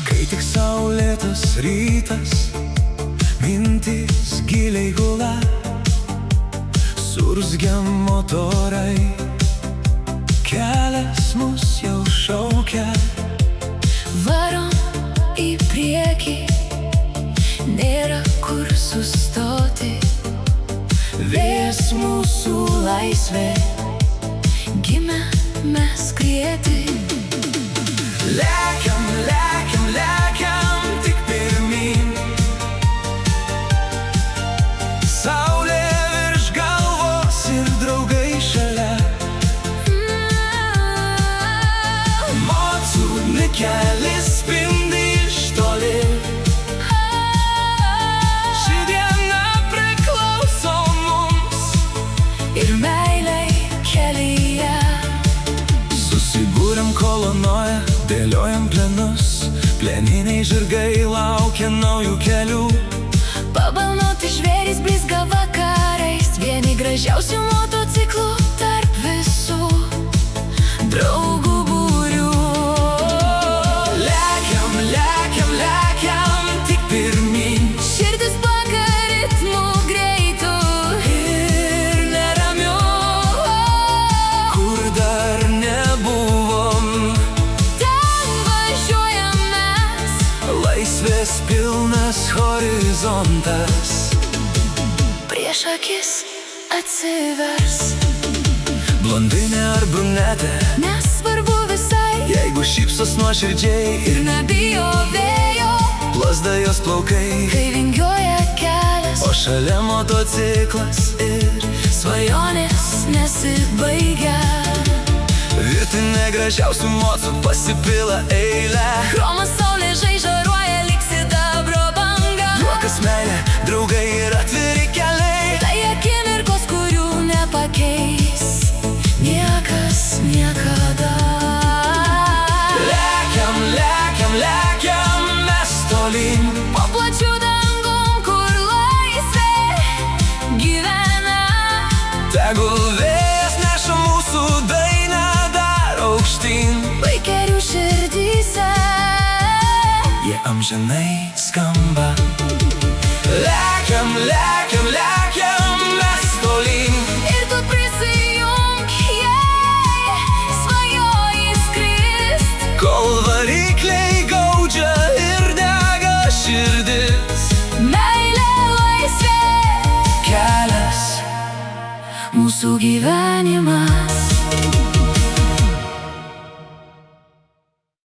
Kai tik saulėtas rytas, mintys giliai gula, surzgia motorai, kelias mus jau šaukia. Varom į priekį, nėra kur sustoti. Vėjas mūsų laisvė, gimę mes skrieti. Lekiam, lekiam, lekiam tik pirmyn. Saulė virš galvos ir draugai šalia. Mocų nikelis spindi iš toli. Ši diena priklauso mums ir meilei kelyje. Susibūrėm kolonoje, dėliojam plenus, plieniniai žirgai laukia naujų kelių. Pabalnoti žvėrys blizga vakarais, vieni gražiausių motociklų tarp visų draugų būrių. Lekiam, lekiam, lekiam tik pirmyn. Širdis plaka ritmu greitu Ir neramiu, kur dar nebuvom. ten važiuojam mes. Laisvės pilnas horizontas. Prieš akis atsivers, Blondinė ar brunetė, nesvarbu visai, jeigu šypsos nuoširdžiai ir nebijo vėjo, plazda jos plaukai. kai vingiuoja kelias, O šalia motociklas ir svajonės nesibaigia. virtinė gražiausių mocų pasipila eilę. Chromas saulė žaižaruoja lyg sidabro banga. Juokas, meilė, draugai ir atviri keliai. Tai akimirkos, kurių nepakeis niekas niekada. Lekiam, lekiam, lekiam mes tolyn. Po plačiu dangum, kur laisvė gyvena. Tegul vėjas neša mūsų dainą dar aukštyn. Vaikerių širdyse Jie amžinai skamba. Lekiam, lekiam, lekiam mes tolyn. ir tu prisijunk, jei svajoji skrist. Kol varikliai gaudžia ir dega širdis. Meilė, laisvė, Kelias mūsų gyvenimas.